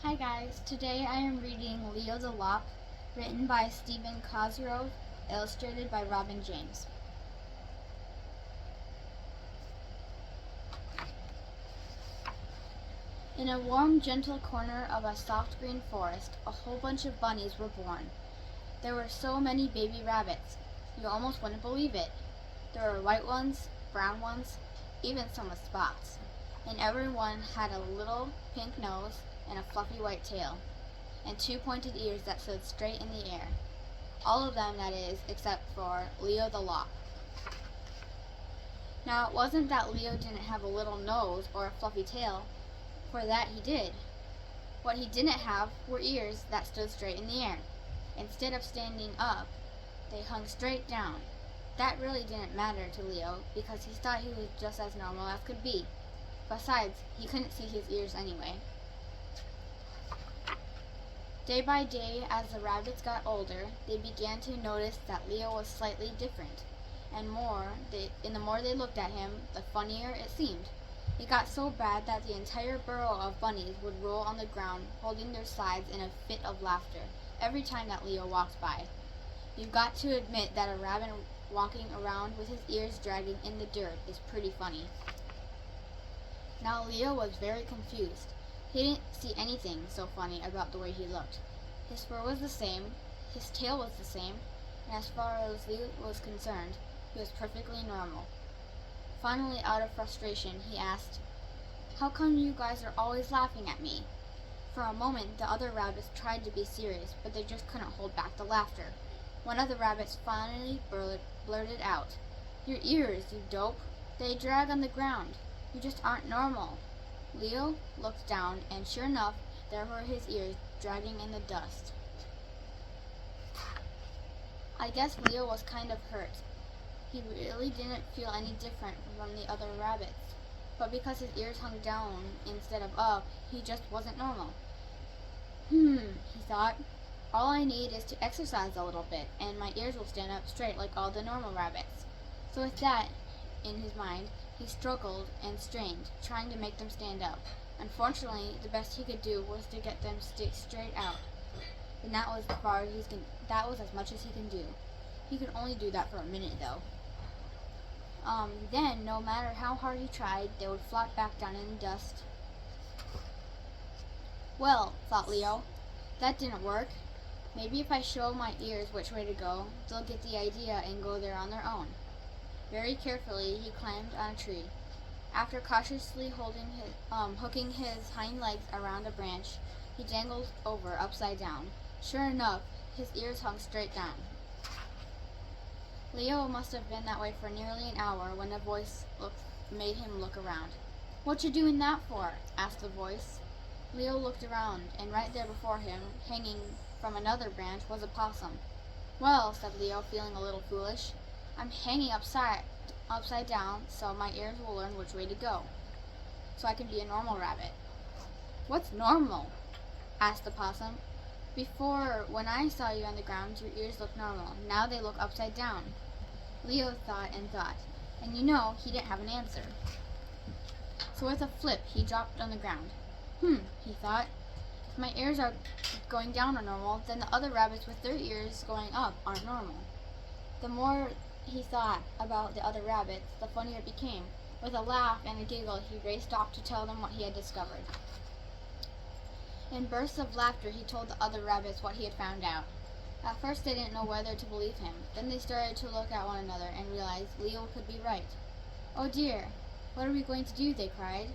Hi guys, today I am reading Leo the Lop, written by Stephen Cosgrove, illustrated by Robin James. In a warm, gentle corner of a soft green forest, a whole bunch of bunnies were born. There were so many baby rabbits, you almost wouldn't believe it. There were white ones, brown ones, even some with spots, and every one had a little pink nose and a fluffy white tail, and two pointed ears that stood straight in the air. All of them, that is, except for Leo the Lop. Now, it wasn't that Leo didn't have a little nose or a fluffy tail, for that he did. What he didn't have were ears that stood straight in the air. Instead of standing up, they hung straight down. That really didn't matter to Leo, because he thought he was just as normal as could be. Besides, he couldn't see his ears anyway. Day by day, as the rabbits got older, they began to notice that Leo was slightly different, and the more they looked at him, the funnier it seemed. It got so bad that the entire burrow of bunnies would roll on the ground, holding their sides in a fit of laughter every time that Leo walked by. You've got to admit that a rabbit walking around with his ears dragging in the dirt is pretty funny. Now Leo was very confused. He didn't see anything so funny about the way he looked. His fur was the same, his tail was the same, and as far as Leo was concerned, he was perfectly normal. Finally, out of frustration, he asked, "How come you guys are always laughing at me?" For a moment, the other rabbits tried to be serious, but they just couldn't hold back the laughter. One of the rabbits finally blurted out, "Your ears, you dope. They drag on the ground. You just aren't normal." Leo looked down, and sure enough, there were his ears dragging in the dust. I guess Leo was kind of hurt. He really didn't feel any different from the other rabbits, but because his ears hung down instead of up, he just wasn't normal. He thought, all I need is to exercise a little bit, and my ears will stand up straight like all the normal rabbits. So with that in his mind, he struggled and strained, trying to make them stand up. Unfortunately, the best he could do was to get them stick straight out, and that was as much as he can do. He could only do that for a minute, though. Then, no matter how hard he tried, they would flop back down in the dust. Well, thought Leo, that didn't work. Maybe if I show my ears which way to go, they'll get the idea and go there on their own. Very carefully, he climbed on a tree. After cautiously hooking his hind legs around a branch, he dangled over upside down. Sure enough, his ears hung straight down. Leo must have been that way for nearly an hour when a voice made him look around. "What you doing that for?" asked the voice. Leo looked around, and right there before him, hanging from another branch, was a possum. "Well," said Leo, feeling a little foolish, "I'm hanging upside down, so my ears will learn which way to go, so I can be a normal rabbit." "What's normal?" asked the possum. "Before, when I saw you on the ground, your ears looked normal. Now they look upside down." Leo thought, and he didn't have an answer. So with a flip, he dropped on the ground. He thought, if my ears are going down are normal, then the other rabbits with their ears going up aren't normal. The more he thought about the other rabbits, the funnier it became. With a laugh and a giggle, he raced off to tell them what he had discovered. In bursts of laughter, he told the other rabbits what he had found out. At first, they didn't know whether to believe him. Then they started to look at one another and realized Leo could be right. "Oh dear, what are we going to do?" they cried.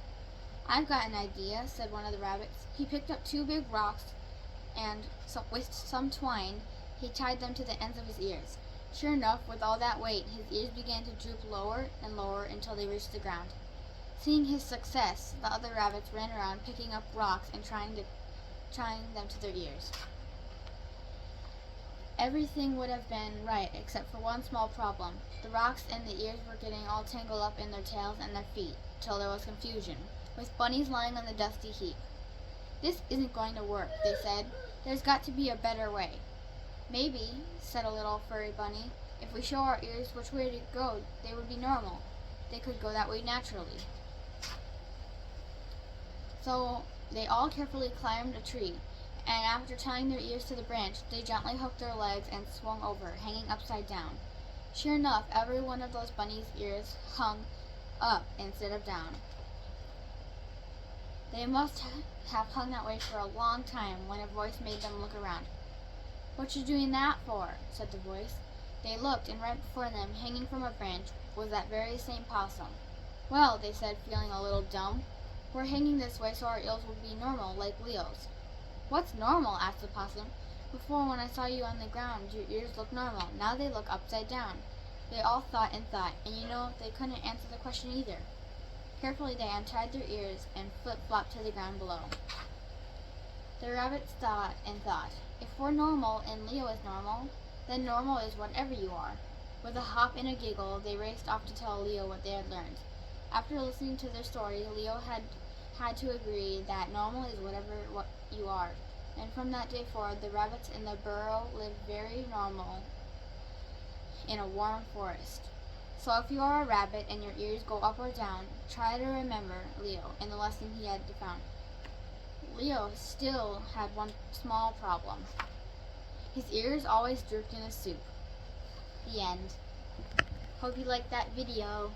"I've got an idea," said one of the rabbits. He picked up two big rocks, and with some twine, he tied them to the ends of his ears. Sure enough, with all that weight, his ears began to droop lower and lower until they reached the ground. Seeing his success, the other rabbits ran around picking up rocks and trying them to their ears. Everything would have been right except for one small problem. The rocks and the ears were getting all tangled up in their tails and their feet, till there was confusion, with bunnies lying on the dusty heap. "This isn't going to work," they said. "There's got to be a better way." "Maybe," said a little furry bunny, "if we show our ears which way to go, they would be normal. They could go that way naturally." So They all carefully climbed a tree, and after tying their ears to the branch, they gently hooked their legs and swung over, hanging upside down. Sure enough, every one of those bunnies' ears hung up instead of down. They must have hung that way for a long time when a voice made them look around. "What you doing that for?" said the voice. They looked, and right before them, hanging from a branch, was that very same possum. "Well," they said, feeling a little dumb, "we're hanging this way so our ears will be normal, like Leo's." "What's normal?" asked the possum. "Before, when I saw you on the ground, your ears looked normal. Now they look upside down." They all thought and thought, and they couldn't answer the question either. Carefully they untied their ears and flip-flopped to the ground below. The rabbits thought and thought, "If we're normal and Leo is normal, then normal is whatever you are." With a hop and a giggle, they raced off to tell Leo what they had learned. After listening to their story, Leo had to agree that normal is what you are. And from that day forward, the rabbits in the burrow lived very normal in a warm forest. So if you are a rabbit and your ears go up or down, try to remember Leo and the lesson he had found. Leo still had one small problem. His ears always drooped in his soup. The end. Hope you liked that video.